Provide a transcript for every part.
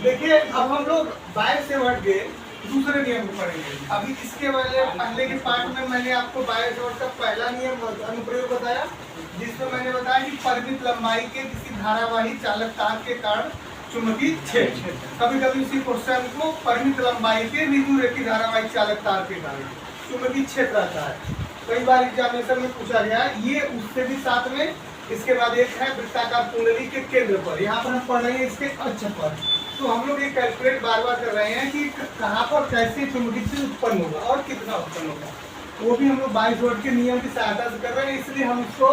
देखिए अब हम लोग बाय से हट गए दूसरे नियम को पढ़ेंगे। अभी इसके पहले के पार्ट में मैंने आपको बाय से का पहला नियम अनुप्रयोग बताया, जिसमें मैंने बताया कि परिमित लंबाई के किसी धारावाही चालक तार के कारण चुंबकीय क्षेत्र। कभी कभी उसी क्वेश्चन को परिमित लंबाई के विद्युत धारावाही चालक तार के कारण चुंबकीय क्षेत्र आता है। कई बार एग्जामिनेशन में पूछा गया। ये उससे भी साथ में इसके बाद एक है वृत्ताकार कुंडली के केंद्र पर, यहाँ पर हम पढ़ रहे हैं इसके अक्ष पर। तो हम लोग ये कैलकुलेट बार बार कर रहे हैं कि कहाँ पर कैसे चुंबकीय क्षेत्र उत्पन्न होगा और कितना उत्पन्न होगा, वो भी हम लोग बायस-वोल्ट के नियम की सहायता से कर रहे हैं। इसलिए हम इसको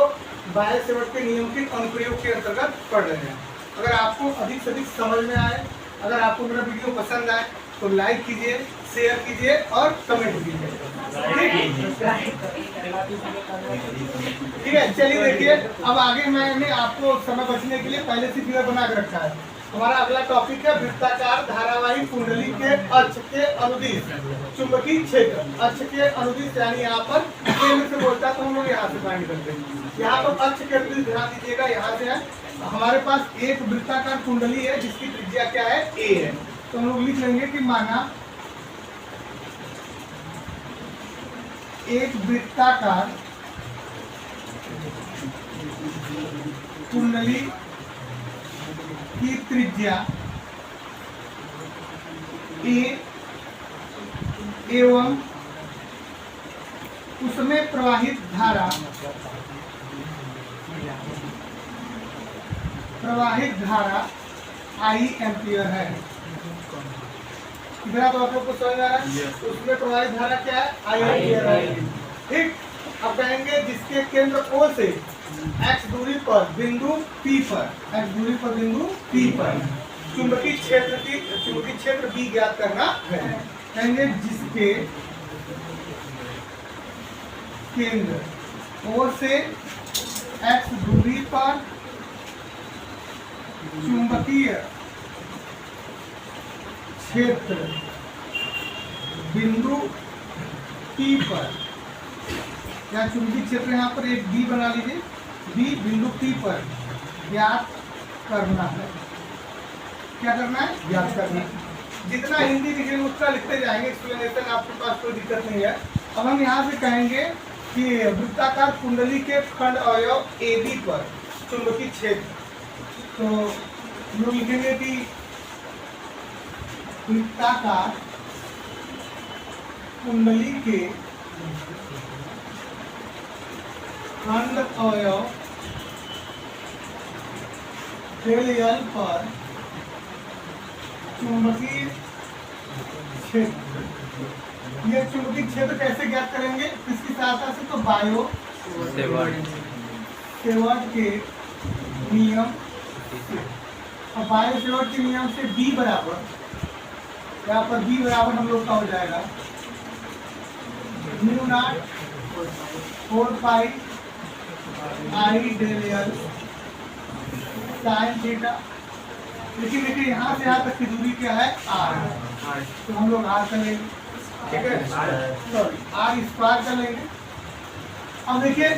बायस-वोल्ट के नियम के अनुप्रयोग के अंतर्गत पढ़ रहे हैं। अगर आपको अधिक से अधिक समझ में आए, अगर आपको मेरा वीडियो पसंद आए तो लाइक कीजिए, शेयर कीजिए और कमेंट कीजिए। ठीक है, चलिए देखिए अब आगे मैंने आपको समय बचने के लिए पहले से फिगर बना के रखा है। हमारा अगला टॉपिक है वृत्ताकार धारावाही कुंडली के अक्ष के अनुदिश चुंबकीय क्षेत्र। अक्ष के अनुदिश यानी यहाँ पर केंद्र से बोलता है तो हम लोग यहाँ से फाइंड करते हैं। यहाँ पर अक्ष के अनुदिश ध्यान दीजिएगा, यहाँ से है हमारे पास एक वृत्ताकार कुंडली है जिसकी त्रिज्या क्या है, ए है। तो हम लोग लिख लेंगे कि माना एक वृत्ताकार कुंडली की त्रिज्या ए एवं उसमें प्रवाहित धारा आई एम्पियर है। इधर तो आप लोग को समझ आ रहा है, उसमें प्रवाहित धारा क्या है, आई एम्पियर है। ठीक, अब कहेंगे जिसके केंद्र O से x दूरी पर बिंदु P पर चुंबकीय क्षेत्र B ज्ञात करना है। कहेंगे जिसके केंद्र O से x दूरी पर चुंबकीय क्षेत्र बिंदु P पर, या चुंबकीय क्षेत्र यहाँ पर एक B बना लीजिए, B बिंदु P पर ज्ञात करना है। क्या करना है, ज्ञात करना है। जितना हिंदी लिखेंगे उतना लिखते जाएंगे, एक्सप्लेनेशन आपके पास कोई दिक्कत नहीं है। अब हम यहाँ से कहेंगे कि वृत्ताकार कुंडली के खंड अवयव AB पर चुंबकीय क्षेत्र, तो हम लोग लिखेंगे कि वृत्ताकार कुंडली के खंड अवयव L पर चुंबकीय क्षेत्र। ये चुंबकीय क्षेत्र कैसे ज्ञात करेंगे, इसकी सहायता से, तो बायो-सेवर्ट के नियम। और बायो-सेवर्ट के नियम से B बराबर, यहाँ पर B बराबर हम लोग का हो जाएगा mu naught 4 pi I del L sine theta. लेकिन देखिए यहाँ से यहाँ तक की दूरी क्या है, r, तो हम लोग r कर लेंगे। ठीक है, सॉरी r स्क्वायर कर लेंगे। अब देखिए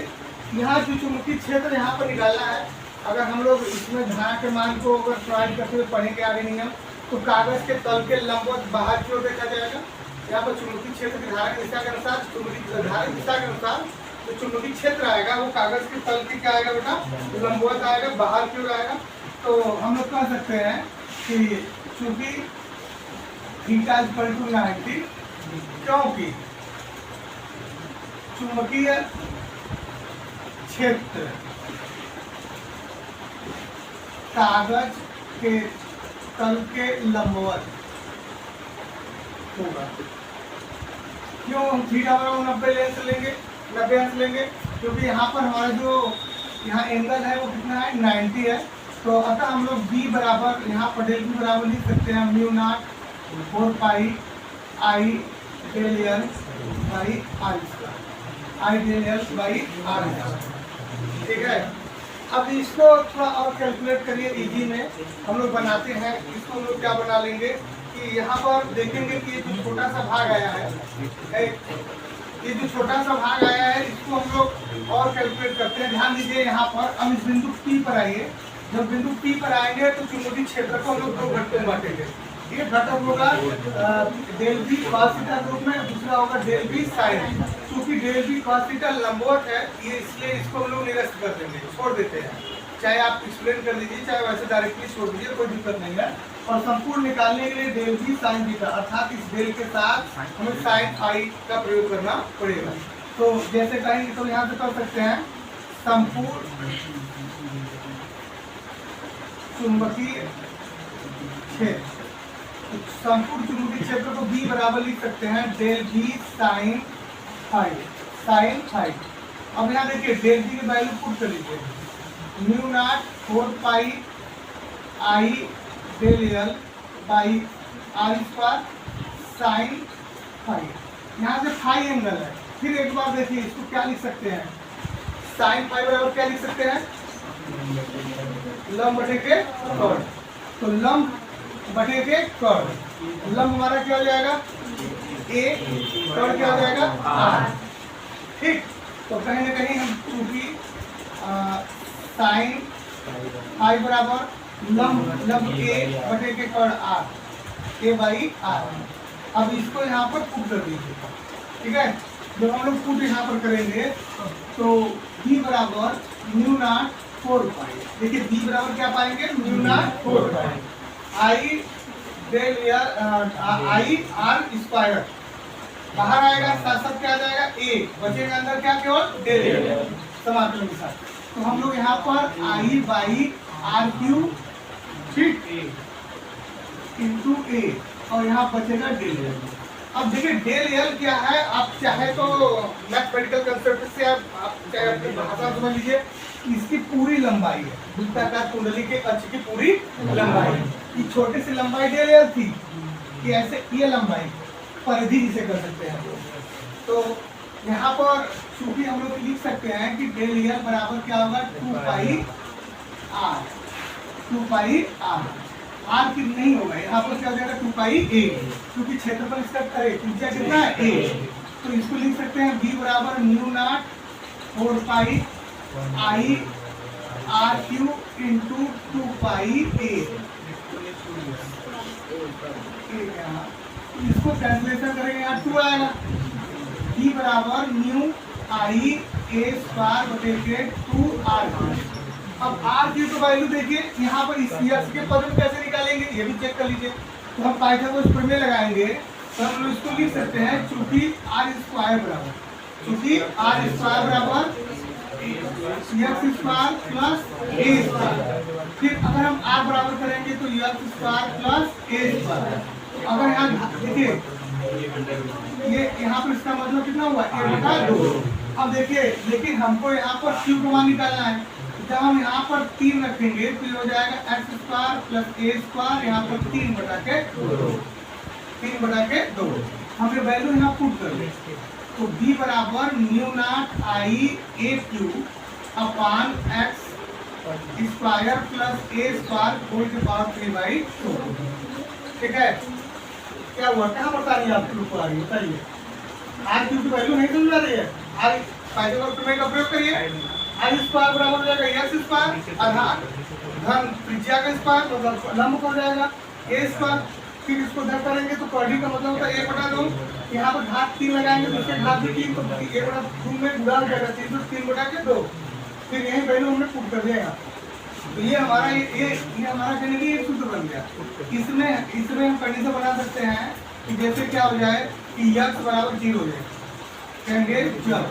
यहाँ जो चुंबकीय क्षेत्र यहाँ पर निकालना है, अगर हम लोग इसमें धारा के मान को अगर प्रोवाइड करते हुए पढ़ेंगे आगे नियम, तो कागज के तल के लंबवत बाहर की ओर देखा जाएगा। यहाँ पर चुंबकीय क्षेत्र की धारा की दिशा के अनुसार, चुंबकीय धारा की दिशा के अनुसार जो चुंबकीय क्षेत्र आएगा वो कागज के तल के क्या आएगा बेटा, लंबवत आएगा, बाहर की ओर आएगा। तो हम लोग कह सकते हैं कि चूंकि थीटा इक्वल टू 90, क्योंकि चुंबकीय क्षेत्र कागज के तल के लंबवत होगा। क्यों हम थीटा बराबर 90 अंश लेंगे, क्योंकि यहाँ पर हमारा जो यहाँ एंगल है वो कितना है, 90 है। तो अतः हम लोग B बराबर यहाँ पर डेल B बराबर लिख सकते हैं mu naught 4 pi I del L by R square, I del L by R square. ठीक है, अब इसको थोड़ा और कैलकुलेट करिए इजी में हम लोग बनाते हैं। इसको हम लोग क्या बना लेंगे कि यहाँ पर देखेंगे कि ये जो छोटा सा भाग आया है, ये जो छोटा सा भाग आया है इसको हम लोग और कैलकुलेट करते हैं। ध्यान दीजिए यहाँ पर, अब इस बिंदु P पर आइए, जब बिंदु P पर आएंगे तो चुंबकीय क्षेत्र को हम लोग दो घटकों में बांटेंगे। एक घटक होगा डेल बी cos थीटा के रूप में, दूसरा होगा डेल बी साइन। क्योंकि डेल बी cos थीटा लंबवत है, ये इसलिए इसको हम लोग निरस्त कर देंगे, छोड़ देते हैं। चाहे आप एक्सप्लेन कर दीजिए, चाहे वैसे डायरेक्टली छोड़ दीजिए, कोई दिक्कत नहीं है। और संपूर्ण निकालने के लिए डेल बी साइन थीटा, अर्थात इस डेल के साथ हमें साइन फाई का प्रयोग करना पड़ेगा। तो जैसे कहेंगे तो यहाँ से कर सकते हैं संपूर्ण चुंबकीय क्षेत्र। संपूर्ण चुंबकीय क्षेत्र को B बराबर लिख सकते हैं del B sine phi, sine phi. अब यहाँ देखिए डेल बी की वैल्यू पुट कर लीजिए, mu naught 4 pi I del L by R square sine phi. यहाँ से फाई एंगल है। फिर एक बार देखिए इसको क्या लिख सकते हैं, साइन फाई बराबर क्या लिख सकते हैं, लंब बटे के कर्ण। तो लंब बटे के कर्ण, लंब हमारा क्या हो जाएगा ए, कर्ण क्या हो जाएगा आर। ठीक, तो कहीं ना कहीं हम चूंकि साइन फाई बराबर लंब ए बटे के कर्ण आर, ए बाई आर। अब इसको यहाँ पर पुट कर दीजिए। ठीक है, जब हम लोग पुट यहाँ पर करेंगे तो b बराबर म्यू नॉट 4 पाई। देखिए b बराबर क्या पाएंगे, mu naught 4 pi I del I R square. बाहर आएगा साथ साथ क्या आ जाएगा a, बचेगा अंदर क्या, केवल डेल समाकलन के साथ। तो हम लोग यहाँ पर आई बाई आर क्यूब, ठीक, इंटू ए, और यहाँ बचेगा डेल एल। अब देखिए डेल एल क्या है, आप चाहे तो मैथमेटिकल कंसेप्ट से आप चाहे अपनी भाषा समझ लीजिए, इसकी पूरी लंबाई है, वृत्ताकार कुंडली के अक्ष की पूरी लंबाई। ये छोटी सी लंबाई डेल एल थी कि ऐसे ये लंबाई परिधि जिसे कर सकते हैं। तो यहाँ पर चूंकि हम लोग लिख सकते हैं कि डेल एल बराबर क्या होगा 2 पाई आर, 2 पाई आर। आर की नहीं होगा, यहाँ पर क्या हो जाएगा 2 पाई ए, क्योंकि क्षेत्रफल इसका त्रिज्या कितना है ए। तो इसको लिख सकते हैं b बराबर mu naught 4 pi I R cube into 2 पाई ए। इसको कैंसिलेशन करेंगे, यहाँ 2 आएगा। b बराबर म्यू आई ए स्क्वायर बटे के 2 आर। अब आर की तो वैल्यू देखिए यहाँ पर इस यक्ष के पद में कैसे निकालेंगे, ये भी चेक कर लीजिए। तो हम पाइथागोरस प्रमेय लगाएंगे, तो हम लोग इसको लिख सकते हैं चूंकि आर स्क्वायर बराबर, चूंकि आर स्क्वायर बराबर x square plus a square. फिर अगर हम आर बराबर करेंगे तो x square plus a square. अगर यहाँ देखिए ये यहाँ पर इसका मतलब कितना हुआ, a बटा 2। अब देखिए लेकिन हमको यहाँ पर क्यू का मान निकालना है। जब हम यहाँ पर 3 रखेंगे तो ये हो जाएगा x square plus a square, यहाँ पर 3 बटा के 2। हम ये वैल्यू यहाँ पुट कर लेंगे। तो b बराबर mu nought I a cube upon x square plus a square whole के पावर 3/2। ठीक है, क्या हुआ, कहाँ बताइए आप क्यूब को आ रही है, बताइए। आर क्यूब की वैल्यू नहीं समझ आ रही है, आर पाइथागोरस प्रमेय का प्रयोग करिए। आर स्क्वायर बराबर हो जाएगा एक्स स्क्वायर आधार धन त्रिज्या का स्क्वायर, मतलब लंब हो जाएगा ए स्क्वायर। फिर इसको धन करेंगे तो कॉर्डी का मतलब होता है 1 बटा 2। यहाँ पर घात 3 लगाएंगे तो इसके घात भी 3, तो 1 बटा 2 में गुणा हो जाएगा 3 बटा के 2। फिर यही वैल्यू हमने पुट कर दिया। तो ये हमारा ये हमारा कहने की एक सूत्र बन गया। इसमें हम कंडीशन बना सकते हैं कि जैसे क्या हो जाए कि x बराबर 0 हो जाए, कहेंगे जब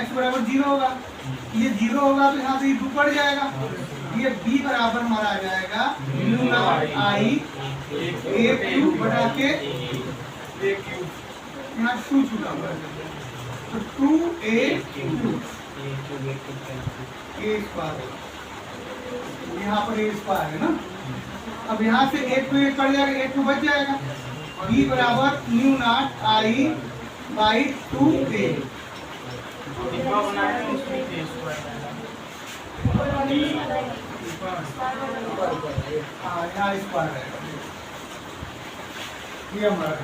x बराबर 0 होगा, ये 0 होगा तो यहाँ से ये 2 बढ़ जाएगा। ये b बराबर हमारा आ जाएगा mu nought I a cube बटा के a क्यूब, यहाँ 2 छूटा हुआ है तो 2a क्यूब ए स्क्वायर, यहाँ पर ए स्क्वायर है ना। अब यहाँ से 1 को 1 कट जाएगा, 1 को बच जाएगा। b बराबर mu nought I by 2a। हाँ यहाँ स्क्वायर है, ये हमारा